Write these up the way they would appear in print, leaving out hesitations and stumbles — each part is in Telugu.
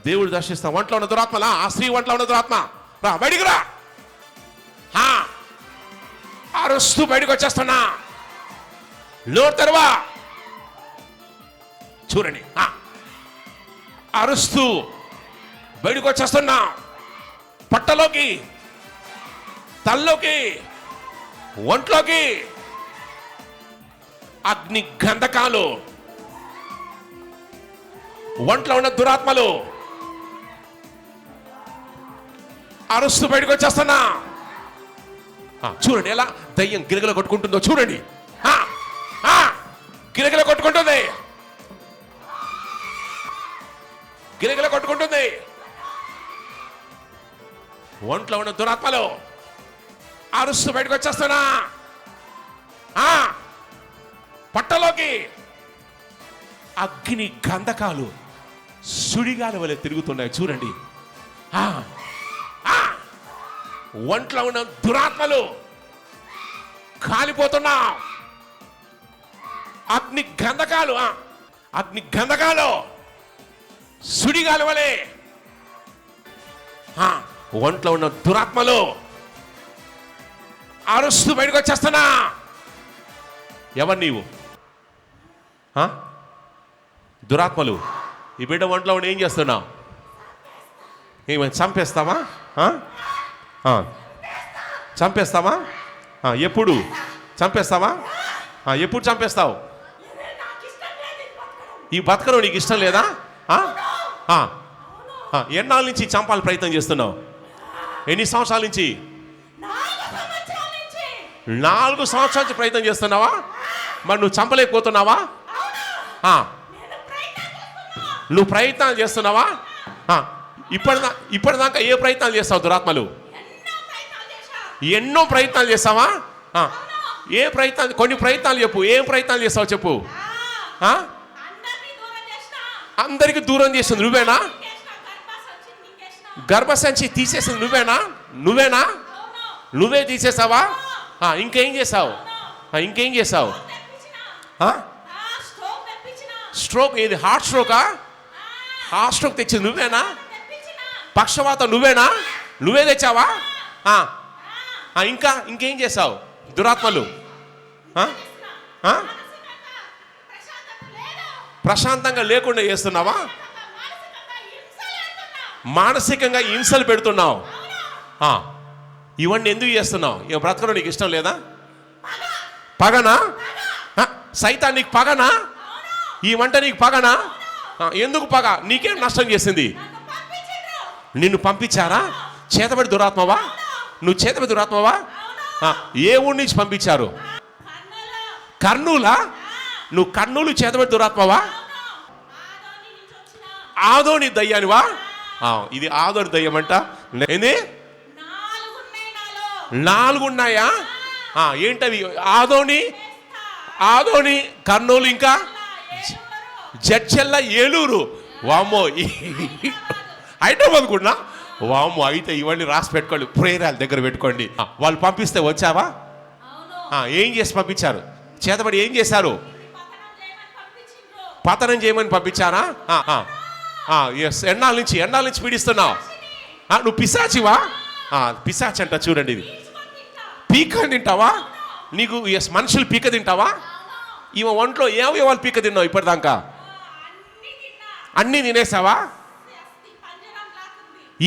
దేవుడు దర్శిస్తా. ఒంట్లో ఉన్న దురాత్మలా, ఆ స్త్రీ ఒంట్లో ఉన్న దురాత్మ, రా బయటికి రా. అరుస్తూ బయటకు వచ్చేస్తున్నా. నోరు తెరవా. చూడండి, అరుస్తూ బయటకు వచ్చేస్తున్నా. పట్టలోకి, తల్లోకి, ఒంట్లోకి అగ్ని గంధకాలు, ఒంట్లో ఉన్న దురాత్మలు అరుస్తూ బయటకు వచ్చేస్తున్నా. చూడండి ఎలా దయ్యం గిరగల కొట్టుకుంటుందో చూడండి. గిరగల కొట్టుకుంటుంది, గిరగల కొట్టుకుంటుంది. ఒంట్లో ఉన్న దురాత్మలు అరుస్తూ బయటకు వచ్చేస్తున్నా. పట్టలోకి అగ్ని గంధకాలు సుడిగాలి వలె తిరుగుతున్నాయి చూడండి. ఒంట్లో ఉన్న దురాత్మలు కాలిపోతున్నా. అగ్ని గంధకాలు, అగ్ని గంధకాలు సుడిగాలి వలె ఒంట్లో ఉన్న దురాత్మలు అరుస్తూ బయటకు వచ్చేస్తున్నా. ఎవరు నీవు? దురాత్మలు. ఈ బిడ్డ ఒంట్లో ఉండి ఏం చేస్తున్నావు? ఏమైనా చంపేస్తావా? చంపేస్తావా? ఎప్పుడు చంపేస్తావా? ఎప్పుడు చంపేస్తావు? ఈ బతకడం నీకు ఇష్టం లేదా? ఎన్నాళ్ళ నుంచి చంపాలని ప్రయత్నం చేస్తున్నావు? ఎన్ని సంవత్సరాల నుంచి? 4 సంవత్సరాల నుంచి ప్రయత్నం చేస్తున్నావా? మరి నువ్వు చంపలేకపోతున్నావా? నువ్వు ప్రయత్నాలు చేస్తున్నావా? ఇప్పటిదాకా ఏ ప్రయత్నాలు చేస్తావు? దురాత్మలు ఎన్నో ప్రయత్నాలు చేస్తావా? ఏ ప్రయత్నాలు? కొన్ని ప్రయత్నాలు చెప్పు. ఏం ప్రయత్నాలు చేస్తావు చెప్పు. అందరికి దూరం చేసింది నువ్వేనా? గర్భసంచి తీసేసింది నువ్వేనా? నువ్వే తీసేసావా? ఇంకేం చేసావు? ఇంకేం చేసావు? స్ట్రోక్. ఏది? హార్ట్ స్ట్రోకా? హార్ట్ స్ట్రోక్ తెచ్చింది నువ్వేనా? పక్షవాతం నువ్వేనా? నువ్వే తెచ్చావా? ఇంకేం చేసావు? దురాత్మలు ప్రశాంతంగా లేకుండా చేస్తున్నావా? మానసికంగా హింసలు పెడుతున్నావు. ఇవన్నీ ఎందుకు చేస్తున్నావు? ఇక బ్రతకడం నీకు ఇష్టం లేదా? పగనా? సైతాన్ నీకు పగనా? ఈ వంట నీకు పగనా? ఎందుకు పగ? నీకేం నష్టం చేసింది? నిన్ను పంపించారా? చేతబడి దురాత్మవా? నువ్వు చేతబడి దురాత్మవా? ఏ ఊరి నుంచి పంపించారు? కర్నూలా? నువ్వు కర్నూలు చేతబడి దురాత్మవా? ఆదోని దయ్యానివా? ఇది ఆదోని దయ్యం అంట. ఏంది? 4 ఉన్నాయా? ఏంటవి? ఆదోని, కర్నూలు, ఇంకా జడ్చెల్ల, ఏలూరు. వామ్మో, హైదరాబాద్ కూడా. వామ్మో, అయితే ఇవన్నీ రాసి పెట్టుకోండి, ప్రేరాల దగ్గర పెట్టుకోండి. వాళ్ళు పంపిస్తే వచ్చావా? ఏం చేసి పంపించారు? చేతబడి ఏం చేశారు? పతనం చేయమని పంపించారా? ఎన్నాళ్ళ నుంచి పీడిస్తున్నావు? నువ్వు పిశాచివా? పిశాచి అంట. చూడండి, ఇది పీక తింటావా? నీకు మనుషులు పీక తింటావా? ఈమె ఒంట్లో ఏమేవాళ్ళు పీక తిన్నావు ఇప్పటిదాకా? అన్నీ తినేసావా?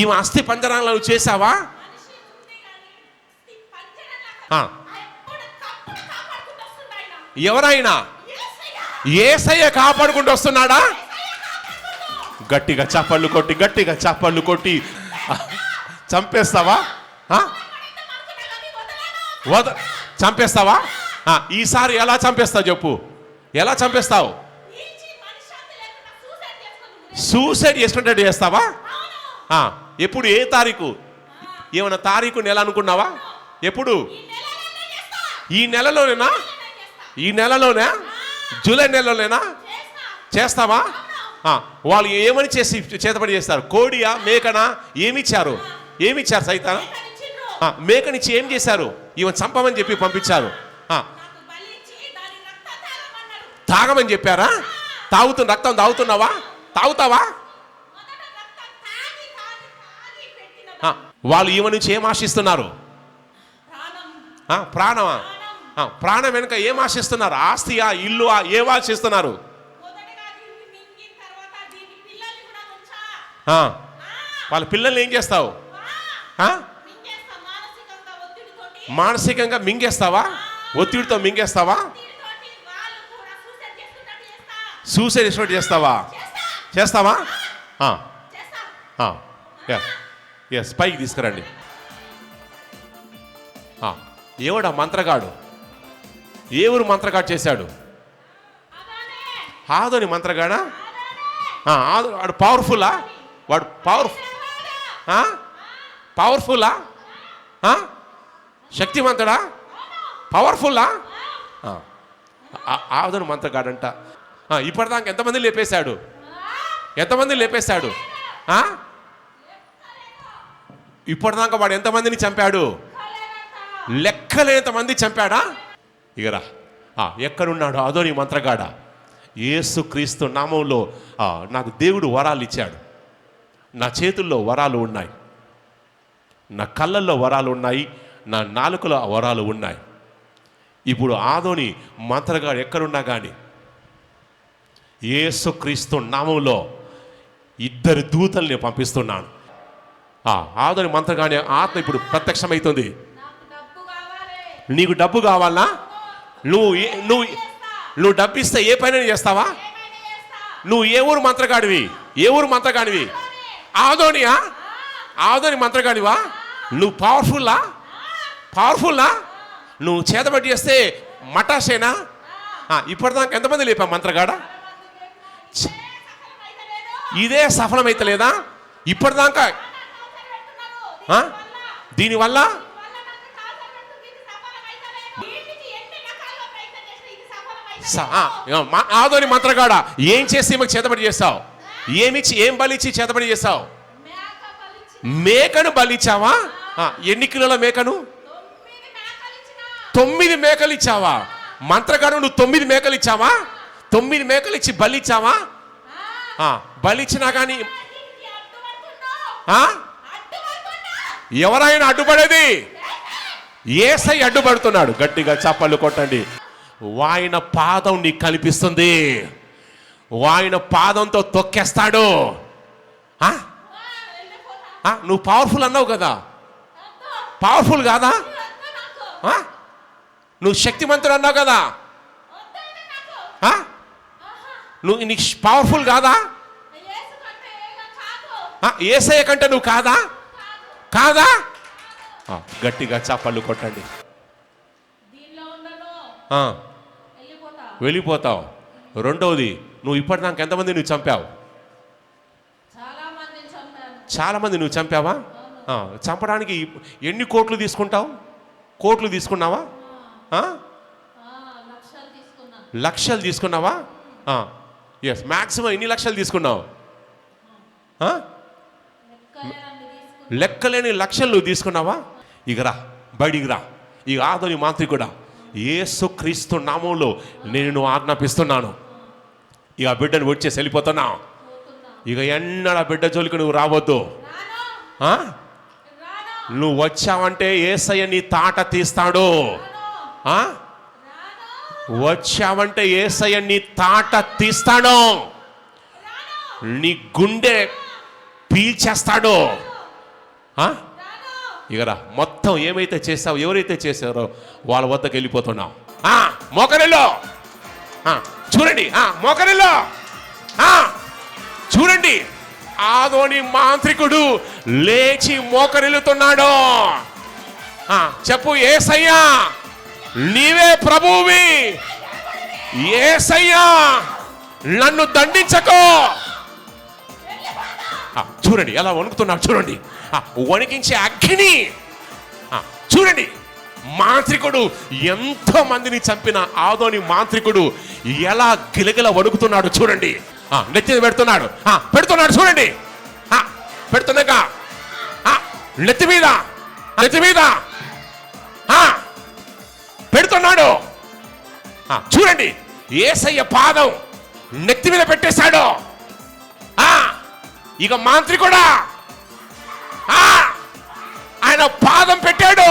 ఈమె అస్థి పంజరాలను నువ్వు చేసావా? ఎవరైనా? యేసయ్య కాపాడుకుంటూ వస్తున్నాడా? గట్టిగా చప్పళ్ళు కొట్టి చంపేస్తావా? చంపేస్తావా? ఈసారి ఎలా చంపేస్తావు చెప్పు. ఎలా చంపేస్తావు? సూసైడ్ చేసుకుంటే చేస్తావా? ఎప్పుడు? ఏ తారీఖు? ఏమన్నా తారీఖు, నెల అనుకున్నావా? ఎప్పుడు? ఈ నెలలోనేనా? జూలై నెలలోనేనా చేస్తావా? వాళ్ళు ఏమని చేసి చేతబడి చేస్తారు? కోడియా, మేకనా? ఏమిచ్చారు సైతాన్? మేకనిచ్చి ఏం చేశారు? ఈవెన్ చంపమని చెప్పి పంపించారు. తాగమని చెప్పారా? రక్తం తాగుతున్నావా? తాగుతావా? వాళ్ళు ఈమె నుంచి ఏం ఆశిస్తున్నారు? ప్రాణమా? ప్రాణం వెనుక ఏం ఆశిస్తున్నారు? ఆస్తియా, ఇల్లు, ఏం ఆశిస్తున్నారు? వాళ్ళ పిల్లల్ని ఏం చేస్తావు? మానసికంగా మింగేస్తావా? ఒత్తిడితో మింగేస్తావా? సూసైడ్ ఎక్స్పెక్ట్ చేస్తావా? చేస్తావా? ఎస్, పైకి తీసుకురండి. ఏవాడా మంత్రగాడు? ఏ ఊరు మంత్రగాడు చేశాడు? ఆదోని మంత్రగాడా? వాడు పవర్ఫుల్లా? వాడు పవర్ఫుల్లా? శక్తివంతుడా? పవర్ఫుల్లా? ఆదోని మంత్రగాడంట. ఇప్పటిదాకా ఎంతమంది లేపేశాడు? ఎంతమంది లేపేశాడు? ఇప్పటిదాకా వాడు ఎంతమందిని చంపాడు? లెక్కలేంతమంది చంపాడా? ఇగరా ఎక్కడున్నాడు ఆదోని మంత్రగాడ? యేసుక్రీస్తు నామంలో నాకు దేవుడు వరాలు ఇచ్చాడు. నా చేతుల్లో వరాలు ఉన్నాయి, నా కళ్ళల్లో వరాలు ఉన్నాయి, నా నాలుకలో వరాలు ఉన్నాయి. ఇప్పుడు ఆదోని మంత్రగాడు ఎక్కడున్నా కానీ యేసుక్రీస్తు నామంలో 2 దూతల్ని పంపిస్తున్నాను. ఆదోని మంత్రగాడి ఆత్మ ఇప్పుడు ప్రత్యక్షమవుతుంది. నీకు డబ్బు కావాలా? నువ్వు డబ్బు ఇస్తే ఏ పని చేస్తావా? నువ్వు ఏ ఊరు మంత్రగాడివి? ఏ ఊరు మంత్రగాడివి? ఆదోనియా? ఆదోని మంత్రగాడివా? నువ్వు పవర్ఫుల్లా? నువ్వు చేతబట్టి చేస్తే మటాషేనా? ఇప్పటిదాకా ఎంతమంది లేపా మంత్రగాడ? ఇదే సఫలమైతలేదా ఇప్పటిదాకా? దీనివల్ల ఆదోని మంత్రగాడ ఏం చేసి ఈమెకు చేతబడి చేస్తావు? ఏం బలిచ్చి చేతబడి చేస్తావు? మేకను బలిచ్చావా? ఎన్ని కిలోల మేకను? 9 మేకలు ఇచ్చావా? మంత్రగాడు నువ్వు 9 మేకలు ఇచ్చావా? 9 మేకలు ఇచ్చి బలిచ్చావా? బలిచ్చినా కానీ ఎవరైనా అడ్డుపడేది? యేసయ్య అడ్డుపడుతున్నాడు. గట్టిగా చప్పట్లు కొట్టండి. వాయన పాదం నీకు కనిపిస్తుంది. వాయన పాదంతో తొక్కేస్తాడు. నువ్వు పవర్ఫుల్ అన్నావు కదా, పవర్ఫుల్ కాదా? నువ్వు శక్తిమంతుడు అన్నావు కదా, నువ్వు నీకు పవర్ఫుల్ కాదా? యేసయ్య కంటే నువ్వు కాదా? గట్టిగా చప్పట్లు కొట్టండి. వెళ్ళిపోతావు. రెండవది, నువ్వు ఇప్పటిదాకా ఎంతమంది నువ్వు చంపావు? చాలా మంది నువ్వు చంపావా? చంపడానికి ఎన్ని కోట్లు తీసుకుంటావు? కోట్లు తీసుకున్నావా? లక్షలు తీసుకున్నావా? ఎస్, మ్యాక్సిమం ఎన్ని లక్షలు తీసుకున్నావు? లెక్కలేని లక్షలు నువ్వు తీసుకున్నావా? ఇగరా, బయటికి రా. ఇక ఆదోని మాంత్రికుడా, యేసుక్రీస్తు నామంలో నేను ఆజ్ఞాపిస్తున్నాను. ఇక బిడ్డను వచ్చేసి వెళ్ళిపోతున్నా. ఇక ఎన్నడ బిడ్డ జోలికి నువ్వు రావద్దు. నువ్వు వచ్చావంటే యేసయ్య నీ తాట తీస్తాడు. వచ్చావంటే యేసయ్య నీ తాట తీస్తాడు. నీ గుండె పీల్చేస్తాడు. ఇగరా, మొత్తం ఏమైతే చేసావు, ఎవరైతే చేశారో వాళ్ళ వద్దకు వెళ్ళిపోతున్నావు. మోకరిలో చూడండి, మోకరిలో చూడండి. ఆదోని మాంత్రికుడు లేచి మోకరిల్లుతున్నాడు. చెప్పు, యేసయ్యా నీవే ప్రభువి, యేసయ్యా నన్ను దండించకో. చూడండి ఎలా వణుకుతున్నాడు. చూడండి, వణికించే అగ్ని. చూడండి, మాంత్రికుడు ఎంతో మందిని చంపిన ఆదోని మాంత్రికుడు ఎలా గిలగిల వణుకుతున్నాడు. చూడండి, నెత్తి పెడుతున్నాడు. చూడండి, పెడుతున్నాక నెత్తి మీద పెడుతున్నాడు. చూడండి, యేసయ్య పాదం నెత్తి మీద పెట్టేశాడు. ఇక మాంత్రికుడా ఆయన పాదం పెట్టాడు.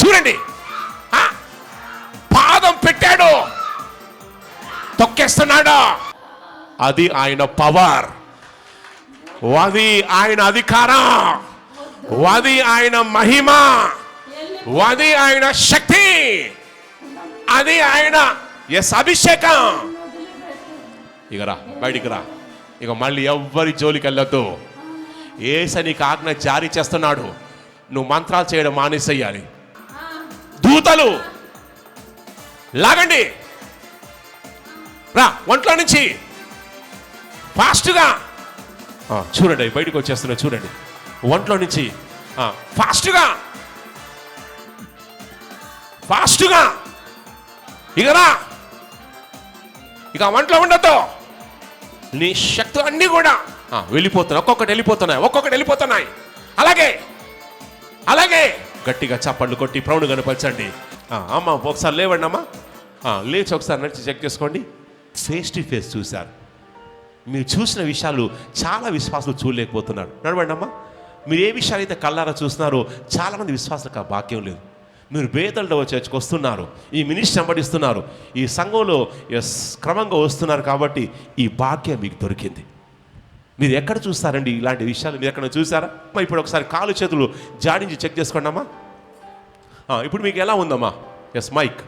చూడండి, పాదం పెట్టాడు, తొక్కేస్తున్నాడు. అది ఆయన పవర్, అది ఆయన అధికారం, అది ఆయన మహిమ, అది ఆయన శక్తి, అది ఆయన అభిషేకం. ఇక రా, బయటికి రా. ఇక మళ్ళీ ఎవ్వరి జోలికి వెళ్ళొద్దు. యేసు నీకు ఆజ్ఞ జారీ చేస్తున్నాడు, నువ్వు మంత్రాలు చేయడం మానేసేయాలి. దూతలు లాగండి, రా ఒంట్లో నుంచి ఫాస్ట్గా. చూడండి, బయటకు వచ్చేస్తున్నా చూడండి, ఒంట్లో నుంచి ఫాస్ట్గా ఫాస్ట్గా. ఇక రా, ఇక ఒంట్లో ఉండద్దు. నీ శక్తులు అన్నీ కూడా వెళ్ళిపోతున్నాయి, ఒక్కొక్కటి వెళ్ళిపోతున్నాయి. అలాగే అలాగే గట్టిగా చప్పట్లు కొట్టి ప్రభువుని కనపరచండి. అమ్మ ఒకసారి లేవండి అమ్మా, లేచి ఒకసారి నడిచి చెక్ చేసుకోండి. ఫేస్ టు ఫేస్ చూశారు, మీరు చూసిన విషయాలు చాలా విశ్వాసులు చూడలేకపోతున్నారు. నడవండి అమ్మా. మీరు ఏ విషయాలు అయితే కళ్ళారా చూస్తున్నారో చాలామంది విశ్వాసులకు ఆ భాగ్యం లేదు. మీరు బేదల్లో చర్చకు వస్తున్నారు, ఈ మినిస్ట్రీ వెంబడిస్తున్నారు, ఈ సంఘంలో క్రమంగా వస్తున్నారు, కాబట్టి ఈ భాగ్యం మీకు దొరికింది. మీరు ఎక్కడ చూస్తారండి ఇలాంటి విషయాలు? మీరు ఎక్కడ చూసారా? ఇప్పుడు ఒకసారి కాలు చేతులు జాడించి చెక్ చేసుకోండి అమ్మా. ఇప్పుడు మీకు ఎలా ఉందమ్మా? మైక్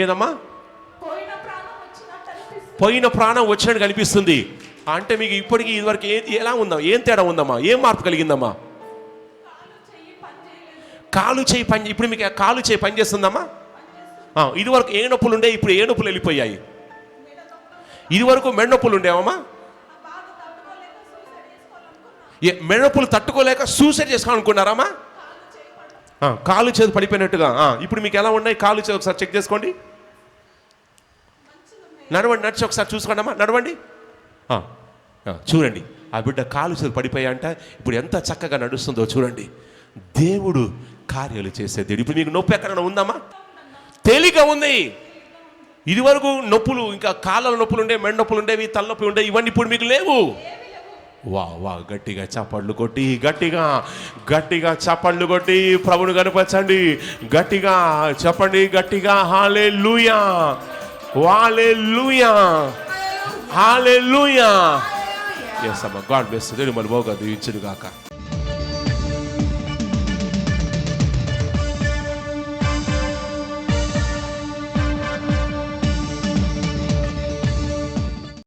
ఏదమ్మా? పోయిన ప్రాణం వచ్చినట్టు కనిపిస్తుంది. అంటే మీకు ఇప్పటికీ ఇదివరకు ఎలా ఉందా? ఏం తేడా ఉందమ్మా? ఏం మార్పు కలిగిందమ్మా? కాలు చేయి పని, ఇప్పుడు మీకు కాలు చేయి పని చేస్తుందమ్మా? ఇదివరకు ఏ నొప్పులు ఉండే, ఇప్పుడు ఏ నొప్పులు వెళ్ళిపోయాయి? ఇదివరకు మెడనొప్పులు ఉండేవమ్మా? మెడనొప్పులు తట్టుకోలేక సూసైడ్ చేసుకోవాలనుకున్నారమ్మా? కాలు చేతి పడిపోయినట్టుగా. ఇప్పుడు మీకు ఎలా ఉన్నాయి? కాలు చేతి ఒకసారి చెక్ చేసుకోండి. నడవండి, నడిచి ఒకసారి చూసుకోండి అమ్మా, నడవండి. చూడండి, ఆ బిడ్డ కాలు చేతి పడిపోయా అంటే ఇప్పుడు ఎంత చక్కగా నడుస్తుందో చూడండి. దేవుడు కార్యాలు చేసే దేవుడు. ఇప్పుడు మీకు నొప్పి ఎక్కడైనా ఉందమ్మా? తేలిక ఉంది. ఇదివరకు నొప్పులు, ఇంకా కాళ్ళ నొప్పులు ఉండే, మెడ నొప్పులు ఉండేవి, తలనొప్పి ఉండేవి, ఇవన్నీ ఇప్పుడు మీకు లేవు. వా గట్టిగా చప్పట్లు కొట్టి, గట్టిగా చప్పట్లు కొట్టి ప్రభువుని కనపరచండి. గట్టిగా చెప్పండి, గట్టిగా హల్లెలూయా, హల్లెలూయా, హల్లెలూయా. yes అమ్మా, గాడ్ బ్లెస్. దేవుడు మన బాగా దీవించును గాక.